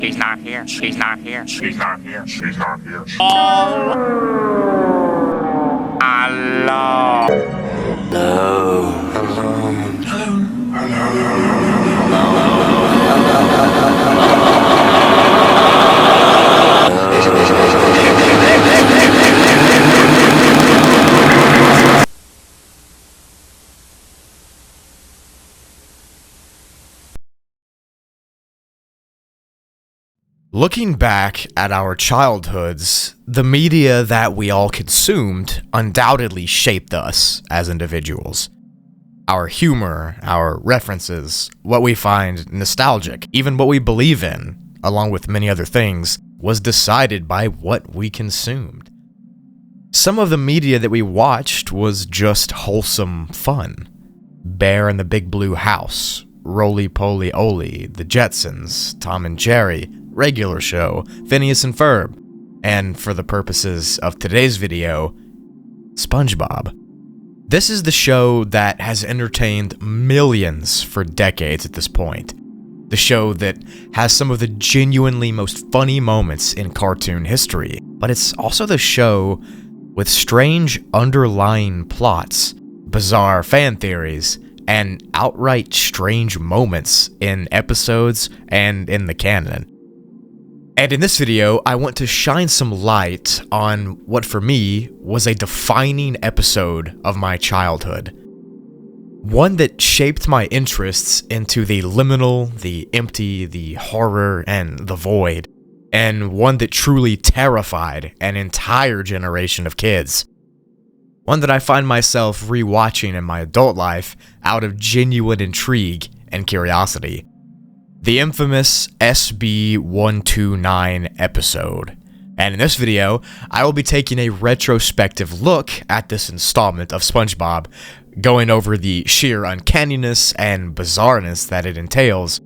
She's not here. She's not here. She's not here. She's not here. Hello. Looking back at our childhoods, the media that we all consumed undoubtedly shaped us as individuals. Our humor, our references, what we find nostalgic, even what we believe in, along with many other things, was decided by what we consumed. Some of the media that we watched was just wholesome fun. Bear in the Big Blue House, Roly-Poly Oly, The Jetsons, Tom and Jerry, Regular Show, Phineas and Ferb, and for the purposes of today's video, SpongeBob. This is the show that has entertained millions for decades at this point. The show that has some of the genuinely most funny moments in cartoon history, but it's also the show with strange underlying plots, bizarre fan theories, and outright strange moments in episodes and in the canon. And in this video, I want to shine some light on what for me was a defining episode of my childhood. One that shaped my interests into the liminal, the empty, the horror, and the void. And one that truly terrified an entire generation of kids. One that I find myself rewatching in my adult life out of genuine intrigue and curiosity. The infamous SB-129 episode. And in this video, I will be taking a retrospective look at this installment of SpongeBob, going over the sheer uncanniness and bizarreness that it entails,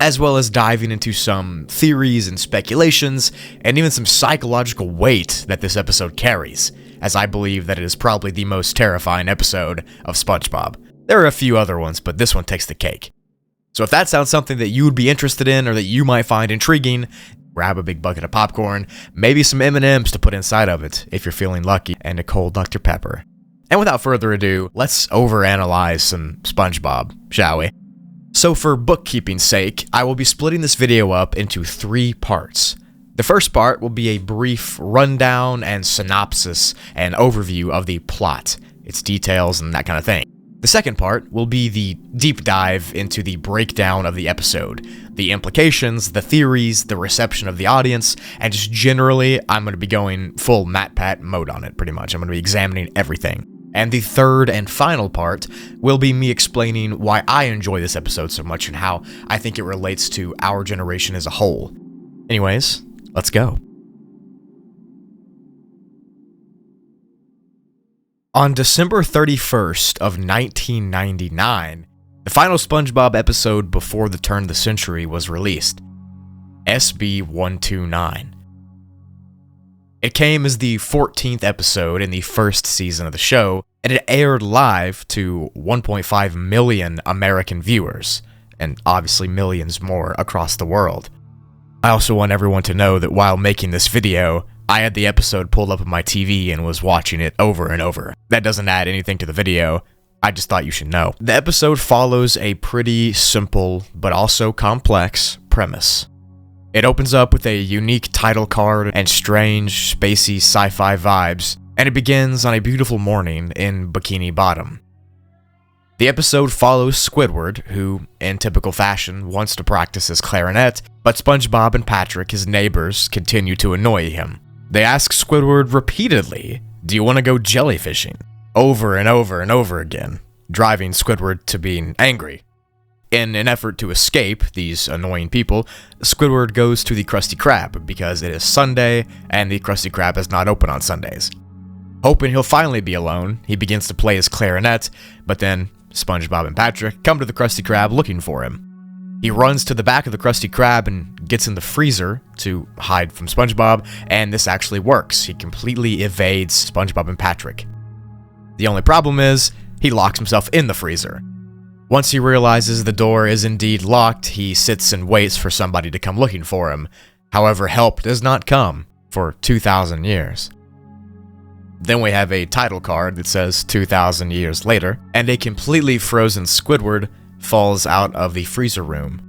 as well as diving into some theories and speculations, and even some psychological weight that this episode carries, as I believe that it is probably the most terrifying episode of SpongeBob. There are a few other ones, but this one takes the cake. So if that sounds something that you would be interested in or that you might find intriguing, grab a big bucket of popcorn, maybe some M&Ms to put inside of it if you're feeling lucky, and a cold Dr. Pepper. And without further ado, let's overanalyze some SpongeBob, shall we? So for bookkeeping's sake, I will be splitting this video up into 3 parts. The first part will be a brief rundown and synopsis and overview of the plot, its details and that kind of thing. The second part will be the deep dive into the breakdown of the episode, the implications, the theories, the reception of the audience, and just generally, I'm going to be going full MatPat mode on it, pretty much. I'm going to be examining everything. And the third and final part will be me explaining why I enjoy this episode so much and how I think it relates to our generation as a whole. Anyways, let's go. On December 31st of 1999, the final SpongeBob episode before the turn of the century was released, SB-129. It came as the 14th episode in the first season of the show, and it aired live to 1.5 million American viewers, and obviously millions more across the world. I also want everyone to know that while making this video, I had the episode pulled up on my TV and was watching it over and over. That doesn't add anything to the video, I just thought you should know. The episode follows a pretty simple, but also complex, premise. It opens up with a unique title card and strange, spacey sci-fi vibes, and it begins on a beautiful morning in Bikini Bottom. The episode follows Squidward, who, in typical fashion, wants to practice his clarinet, but SpongeBob and Patrick, his neighbors, continue to annoy him. They ask Squidward repeatedly, "Do you want to go jellyfishing?" over and over and over again, driving Squidward to being angry. In an effort to escape these annoying people, Squidward goes to the Krusty Krab because it is Sunday and the Krusty Krab is not open on Sundays. Hoping he'll finally be alone, he begins to play his clarinet, but then SpongeBob and Patrick come to the Krusty Krab looking for him. He runs to the back of the Krusty Krab and gets in the freezer to hide from SpongeBob, and this actually works. He completely evades SpongeBob and Patrick. The only problem is, he locks himself in the freezer. Once he realizes the door is indeed locked, he sits and waits for somebody to come looking for him. However, help does not come for 2,000 years. Then we have a title card that says 2,000 years later, and a completely frozen Squidward falls out of the freezer room.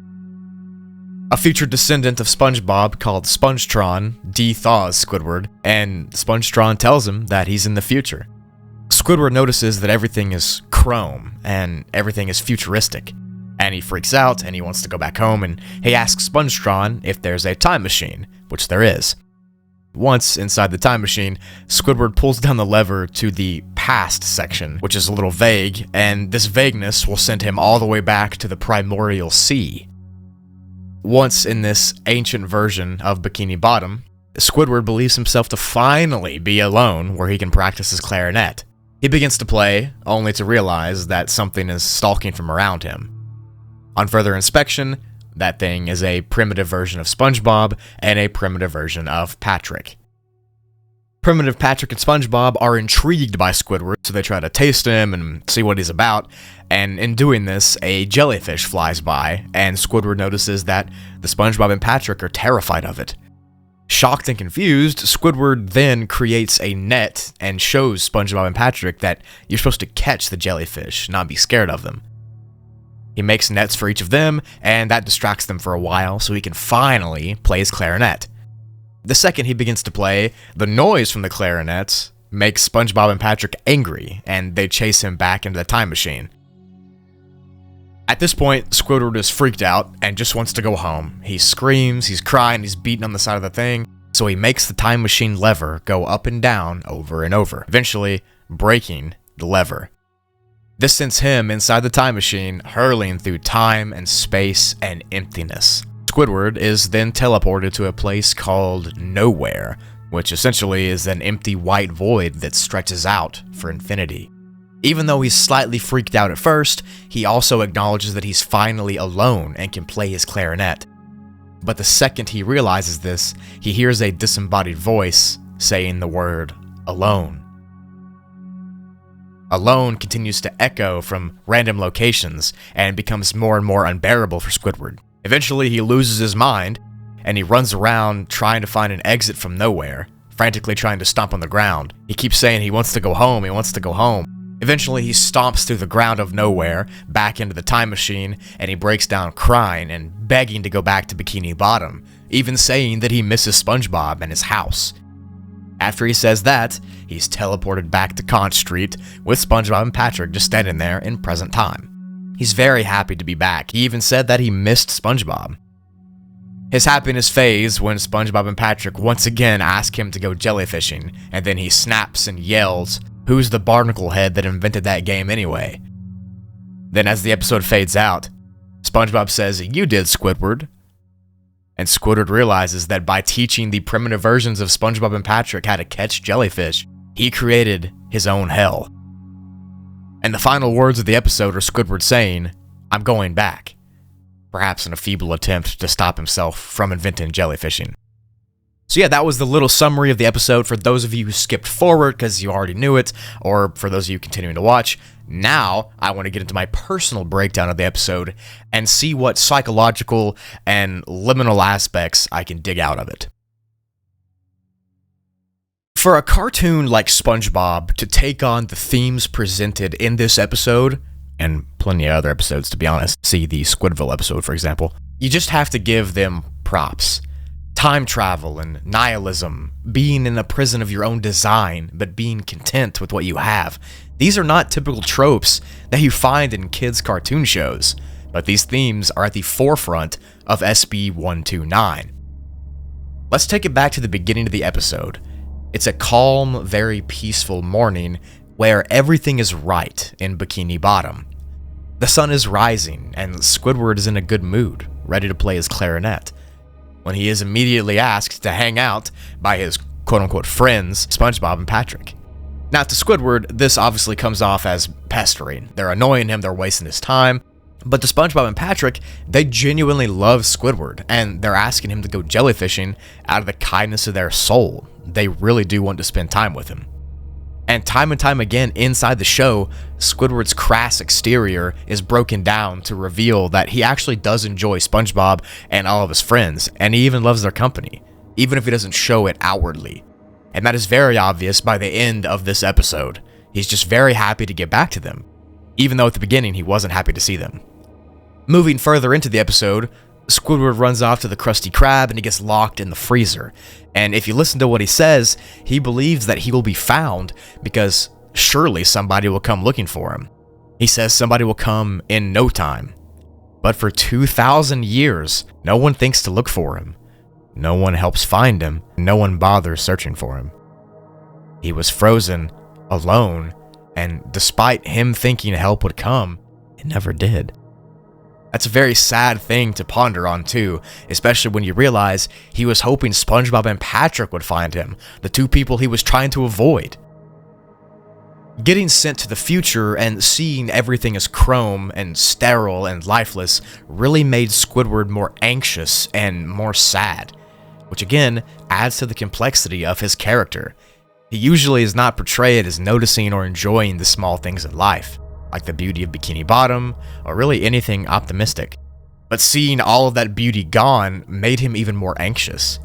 A future descendant of SpongeBob called Spongetron de-thaws Squidward, and Spongetron tells him that he's in the future. Squidward notices that everything is chrome, and everything is futuristic, and he freaks out, and he wants to go back home, and he asks Spongetron if there's a time machine, which there is. Once inside the time machine, Squidward pulls down the lever to the past section, which is a little vague, and this vagueness will send him all the way back to the primordial sea. Once in this ancient version of Bikini Bottom, Squidward believes himself to finally be alone where he can practice his clarinet. He begins to play, only to realize that something is stalking from around him. On further inspection, that thing is a primitive version of SpongeBob and a primitive version of Patrick. Primitive Patrick and SpongeBob are intrigued by Squidward, so they try to taste him and see what he's about, and in doing this, a jellyfish flies by, and Squidward notices that the SpongeBob and Patrick are terrified of it. Shocked and confused, Squidward then creates a net and shows SpongeBob and Patrick that you're supposed to catch the jellyfish, not be scared of them. He makes nets for each of them, and that distracts them for a while so he can finally play his clarinet. The second he begins to play, the noise from the clarinet makes SpongeBob and Patrick angry, and they chase him back into the time machine. At this point, Squidward is freaked out and just wants to go home. He screams, he's crying, he's beating on the side of the thing, so he makes the time machine lever go up and down over and over, eventually breaking the lever. This sends him inside the time machine, hurling through time and space and emptiness. Squidward is then teleported to a place called Nowhere, which essentially is an empty white void that stretches out for infinity. Even though he's slightly freaked out at first, he also acknowledges that he's finally alone and can play his clarinet. But the second he realizes this, he hears a disembodied voice saying the word alone. Alone continues to echo from random locations and becomes more and more unbearable for Squidward. Eventually, he loses his mind, and he runs around trying to find an exit from Nowhere, frantically trying to stomp on the ground. He keeps saying he wants to go home, he wants to go home. Eventually, he stomps through the ground of Nowhere, back into the time machine, and he breaks down crying and begging to go back to Bikini Bottom, even saying that he misses SpongeBob and his house. After he says that, he's teleported back to Conch Street with SpongeBob and Patrick just standing there in present time. He's very happy to be back. He even said that he missed SpongeBob. His happiness fades when SpongeBob and Patrick once again ask him to go jellyfishing, and then he snaps and yells, "Who's the barnacle head that invented that game anyway?" Then as the episode fades out, SpongeBob says, "You did, Squidward." And Squidward realizes that by teaching the primitive versions of SpongeBob and Patrick how to catch jellyfish, he created his own hell. And the final words of the episode are Squidward saying, "I'm going back," perhaps in a feeble attempt to stop himself from inventing jellyfishing. So yeah, that was the little summary of the episode for those of you who skipped forward because you already knew it, or for those of you continuing to watch. Now, I want to get into my personal breakdown of the episode and see what psychological and liminal aspects I can dig out of it. For a cartoon like SpongeBob to take on the themes presented in this episode, and plenty of other episodes to be honest, see the Squidville episode for example, you just have to give them props. Time travel and nihilism, being in a prison of your own design, but being content with what you have. These are not typical tropes that you find in kids' cartoon shows, but these themes are at the forefront of SB-129. Let's take it back to the beginning of the episode. It's a calm, very peaceful morning where everything is right in Bikini Bottom. The sun is rising, and Squidward is in a good mood, ready to play his clarinet, when he is immediately asked to hang out by his quote-unquote friends, SpongeBob and Patrick. Now, to Squidward, this obviously comes off as pestering. They're annoying him, they're wasting his time. But to SpongeBob and Patrick, they genuinely love Squidward, and they're asking him to go jellyfishing out of the kindness of their soul. They really do want to spend time with him. And time again inside the show, Squidward's crass exterior is broken down to reveal that he actually does enjoy SpongeBob and all of his friends, and he even loves their company, even if he doesn't show it outwardly. And that is very obvious by the end of this episode. He's just very happy to get back to them, even though at the beginning he wasn't happy to see them. Moving further into the episode, Squidward runs off to the Krusty Krab and he gets locked in the freezer. And if you listen to what he says, he believes that he will be found because surely somebody will come looking for him. He says somebody will come in no time. But for 2,000 years, no one thinks to look for him. No one helps find him. No one bothers searching for him. He was frozen, alone, and despite him thinking help would come, it never did. That's a very sad thing to ponder on too, especially when you realize he was hoping SpongeBob and Patrick would find him, the two people he was trying to avoid. Getting sent to the future and seeing everything as chrome and sterile and lifeless really made Squidward more anxious and more sad, which again adds to the complexity of his character. He usually is not portrayed as noticing or enjoying the small things in life, like the beauty of Bikini Bottom, or really anything optimistic. But seeing all of that beauty gone made him even more anxious.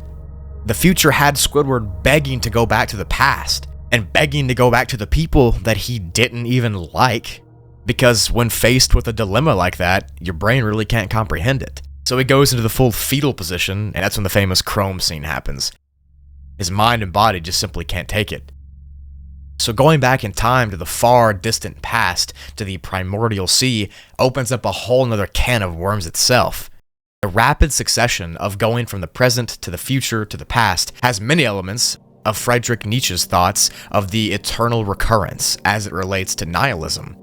The future had Squidward begging to go back to the past, and begging to go back to the people that he didn't even like, because when faced with a dilemma like that, your brain really can't comprehend it. So he goes into the full fetal position, and that's when the famous chrome scene happens. His mind and body just simply can't take it. So going back in time to the far distant past, to the primordial sea, opens up a whole nother can of worms itself. The rapid succession of going from the present to the future to the past has many elements of Friedrich Nietzsche's thoughts of the eternal recurrence as it relates to nihilism.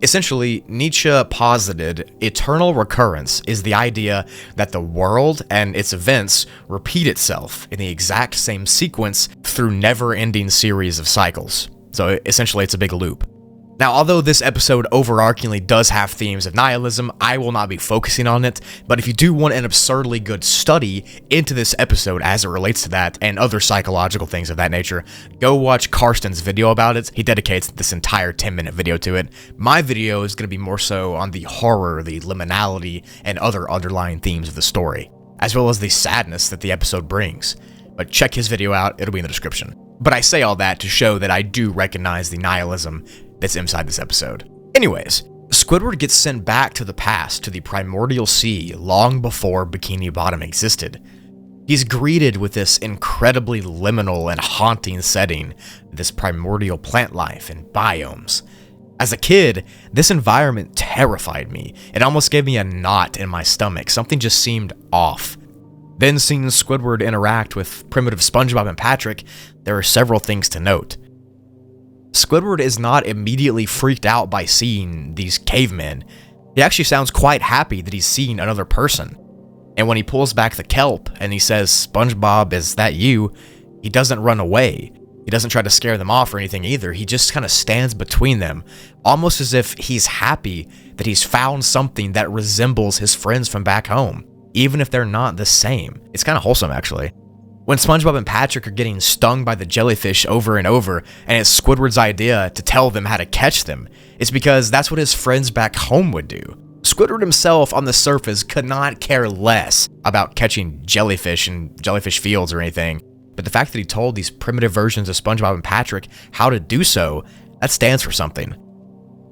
Essentially, Nietzsche posited eternal recurrence is the idea that the world and its events repeat itself in the exact same sequence through never-ending series of cycles. So essentially, it's a big loop. Now, although this episode overarchingly does have themes of nihilism, I will not be focusing on it, but if you do want an absurdly good study into this episode as it relates to that and other psychological things of that nature, go watch Karsten's video about it. He dedicates this entire 10-minute video to it. My video is going to be more so on the horror, the liminality, and other underlying themes of the story, as well as the sadness that the episode brings. But check his video out, it'll be in the description. But I say all that to show that I do recognize the nihilism that's inside this episode. Anyways, Squidward gets sent back to the past, to the primordial sea, long before Bikini Bottom existed. He's greeted with this incredibly liminal and haunting setting, this primordial plant life and biomes. As a kid, this environment terrified me. It almost gave me a knot in my stomach. Something just seemed off. Then seeing Squidward interact with primitive SpongeBob and Patrick, there are several things to note. Squidward is not immediately freaked out by seeing these cavemen. He actually sounds quite happy that he's seen another person. And when he pulls back the kelp and he says, "SpongeBob, is that you?" he doesn't run away. He doesn't try to scare them off or anything either. He just kind of stands between them, almost as if he's happy that he's found something that resembles his friends from back home, even if they're not the same. It's kind of wholesome, actually. When SpongeBob and Patrick are getting stung by the jellyfish over and over, and it's Squidward's idea to tell them how to catch them, it's because that's what his friends back home would do. Squidward himself on the surface could not care less about catching jellyfish in jellyfish fields or anything, but the fact that he told these primitive versions of SpongeBob and Patrick how to do so, that stands for something.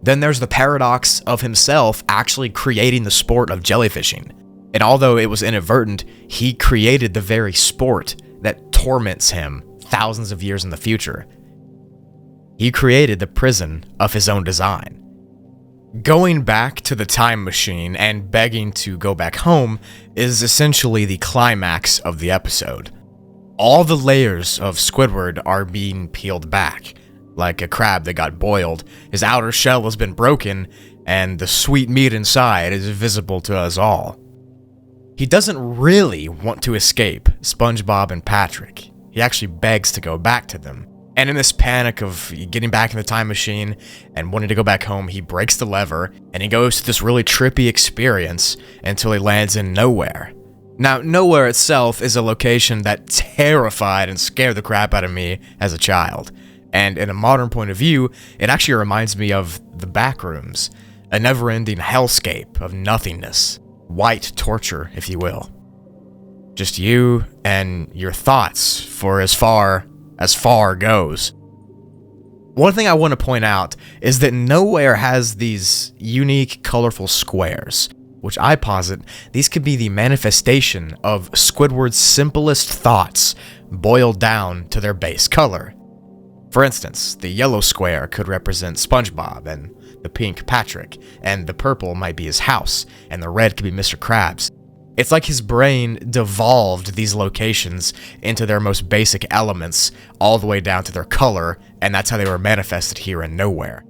Then there's the paradox of himself actually creating the sport of jellyfishing. And although it was inadvertent, he created the very sport that torments him thousands of years in the future. He created the prison of his own design. Going back to the time machine and begging to go back home is essentially the climax of the episode. All the layers of Squidward are being peeled back. Like a crab that got boiled, his outer shell has been broken, and the sweet meat inside is visible to us all. He doesn't really want to escape SpongeBob and Patrick. He actually begs to go back to them. And in this panic of getting back in the time machine and wanting to go back home, he breaks the lever and he goes through this really trippy experience until he lands in nowhere. Now, nowhere itself is a location that terrified and scared the crap out of me as a child. And in a modern point of view, it actually reminds me of the Backrooms, a never-ending hellscape of nothingness, white torture, if you will. Just you and your thoughts for as far goes. One thing I want to point out is that nowhere has these unique, colorful squares, which I posit these could be the manifestation of Squidward's simplest thoughts boiled down to their base color. For instance, the yellow square could represent Spongebob, and the pink Patrick, and the purple might be his house, and the red could be Mr. Krabs. It's like his brain devolved these locations into their most basic elements, all the way down to their color, and that's how they were manifested here in Nowhere.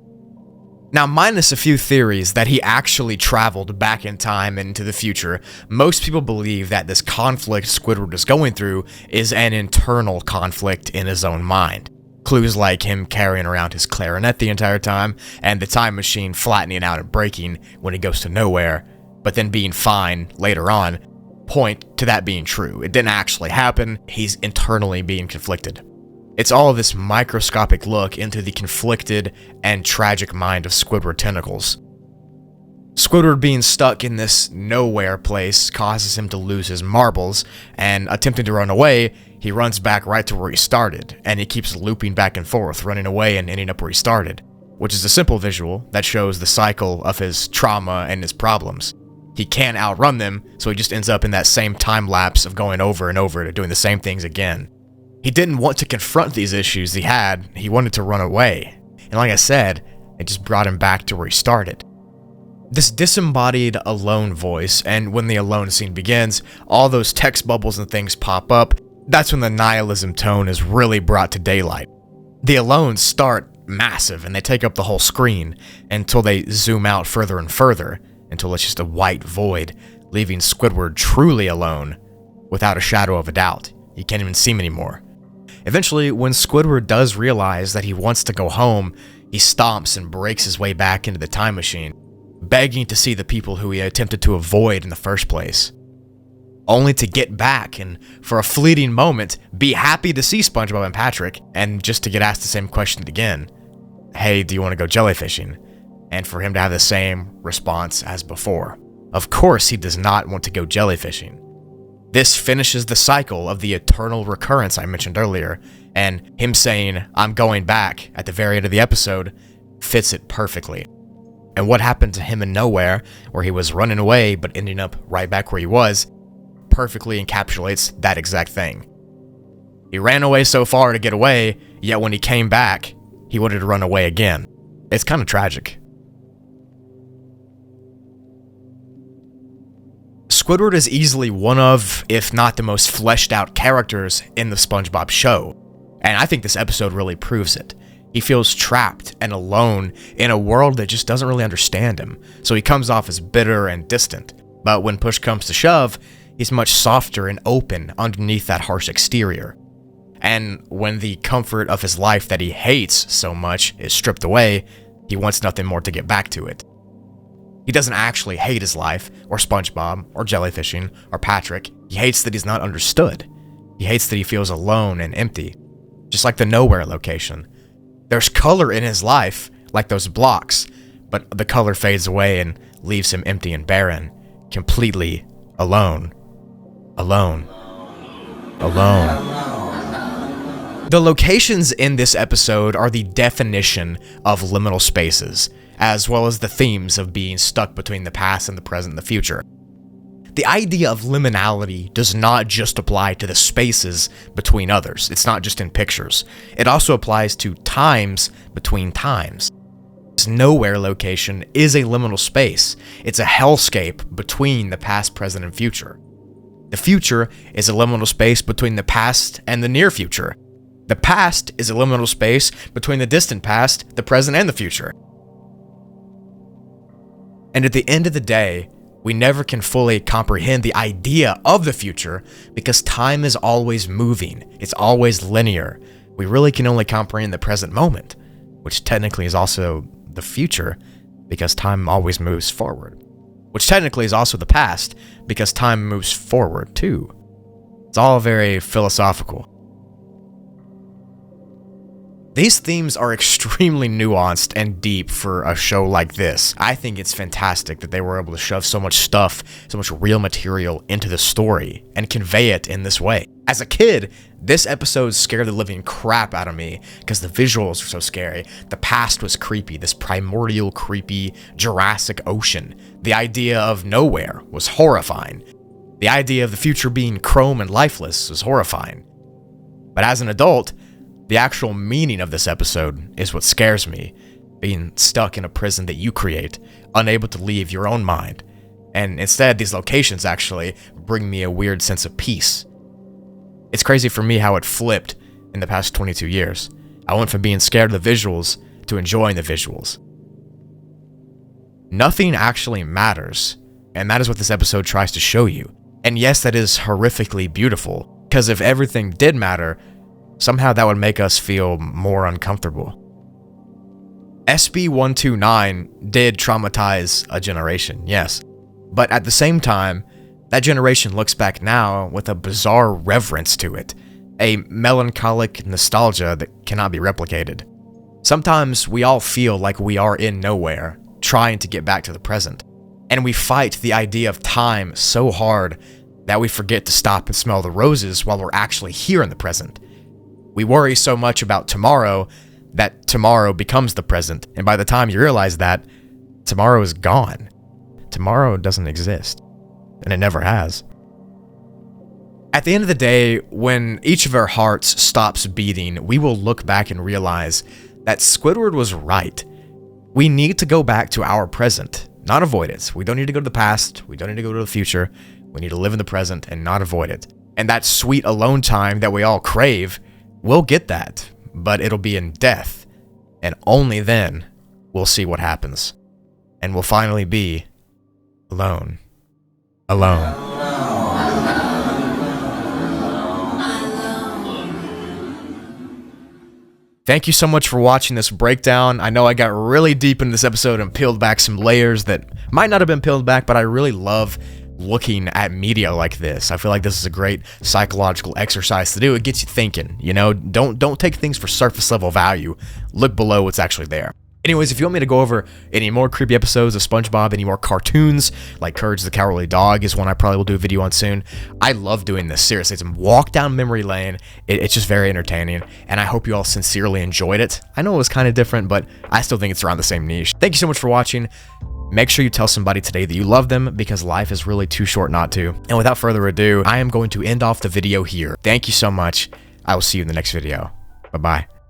Now, minus a few theories that he actually traveled back in time and into the future, most people believe that this conflict Squidward is going through is an internal conflict in his own mind. Clues like him carrying around his clarinet the entire time, and the time machine flattening out and breaking when he goes to Nowhere, but then being fine later on, point to that being true. It didn't actually happen, he's internally being conflicted. It's all this microscopic look into the conflicted and tragic mind of Squidward Tentacles. Squidward being stuck in this nowhere place causes him to lose his marbles, and attempting to run away, he runs back right to where he started, and he keeps looping back and forth, running away and ending up where he started, which is a simple visual that shows the cycle of his trauma and his problems. He can't outrun them, so he just ends up in that same time lapse of going over and over to doing the same things again. He didn't want to confront these issues he wanted to run away. And like I said, it just brought him back to where he started. This disembodied alone voice, and when the alone scene begins, all those text bubbles and things pop up, that's when the nihilism tone is really brought to daylight. The alones start massive and they take up the whole screen until they zoom out further and further, until it's just a white void, leaving Squidward truly alone, without a shadow of a doubt. You can't even see him anymore. Eventually, when Squidward does realize that he wants to go home, he stomps and breaks his way back into the time machine, begging to see the people who he attempted to avoid in the first place. Only to get back and, for a fleeting moment, be happy to see Spongebob and Patrick, and just to get asked the same question again. Hey, do you want to go jellyfishing? And for him to have the same response as before. Of course he does not want to go jellyfishing. This finishes the cycle of the eternal recurrence I mentioned earlier, and him saying, "I'm going back," at the very end of the episode, fits it perfectly. And what happened to him in Nowhere, where he was running away but ending up right back where he was, perfectly encapsulates that exact thing. He ran away so far to get away, yet when he came back, he wanted to run away again. It's kind of tragic. Squidward is easily one of, if not the most fleshed out characters in the SpongeBob show, and I think this episode really proves it. He feels trapped and alone in a world that just doesn't really understand him, so he comes off as bitter and distant, but when push comes to shove, he's much softer and open underneath that harsh exterior. And when the comfort of his life that he hates so much is stripped away, he wants nothing more to get back to it. He doesn't actually hate his life, or SpongeBob, or jellyfishing, or Patrick. He hates that he's not understood. He hates that he feels alone and empty, just like the Nowhere location. There's color in his life, like those blocks, but the color fades away and leaves him empty and barren, completely alone. Alone. Alone. The locations in this episode are the definition of liminal spaces, as well as the themes of being stuck between the past and the present and the future. The idea of liminality does not just apply to the spaces between others. It's not just in pictures. It also applies to times between times. This Nowhere location is a liminal space. It's a hellscape between the past, present, and future. The future is a liminal space between the past and the near future. The past is a liminal space between the distant past, the present, and the future. And at the end of the day, we never can fully comprehend the idea of the future because time is always moving. It's always linear. We really can only comprehend the present moment, which technically is also the future because time always moves forward, which technically is also the past because time moves forward too. It's all very philosophical. These themes are extremely nuanced and deep for a show like this. I think it's fantastic that they were able to shove so much stuff, so much real material into the story and convey it in this way. As a kid, this episode scared the living crap out of me because the visuals were so scary. The past was creepy, this primordial, creepy Jurassic ocean. The idea of nowhere was horrifying. The idea of the future being chrome and lifeless was horrifying. But as an adult, the actual meaning of this episode is what scares me, being stuck in a prison that you create, unable to leave your own mind. And instead, these locations actually bring me a weird sense of peace. It's crazy for me how it flipped in the past 22 years. I went from being scared of the visuals to enjoying the visuals. Nothing actually matters, and that is what this episode tries to show you. And yes, that is horrifically beautiful, because if everything did matter, somehow that would make us feel more uncomfortable. SB-129 did traumatize a generation, yes. But at the same time, that generation looks back now with a bizarre reverence to it. A melancholic nostalgia that cannot be replicated. Sometimes we all feel like we are in nowhere, trying to get back to the present. And we fight the idea of time so hard that we forget to stop and smell the roses while we're actually here in the present. We worry so much about tomorrow that tomorrow becomes the present, and by the time you realize that, tomorrow is gone. Tomorrow doesn't exist, and it never has. At the end of the day, when each of our hearts stops beating, we will look back and realize that Squidward was right. We need to go back to our present, not avoid it. We don't need to go to the past, we don't need to go to the future. We need to live in the present and not avoid it. And that sweet alone time that we all crave, we'll get that, but it'll be in death, and only then we'll see what happens. And we'll finally be alone. Alone. Thank you so much for watching this breakdown. I know I got really deep in this episode and peeled back some layers that might not have been peeled back, but I really love looking at media like this. I feel like this is a great psychological exercise to do. It gets you thinking, you know, don't take things for surface level value. Look below what's actually there. Anyways, if you want me to go over any more creepy episodes of SpongeBob, any more cartoons, like Courage the Cowardly Dog is one I probably will do a video on soon. I love doing this, seriously. It's a walk down memory lane. It's just very entertaining, and I hope you all sincerely enjoyed it. I know it was kind of different, but I still think it's around the same niche. Thank you so much for watching. Make sure you tell somebody today that you love them, because life is really too short not to. And without further ado, I am going to end off the video here. Thank you so much. I will see you in the next video. Bye-bye.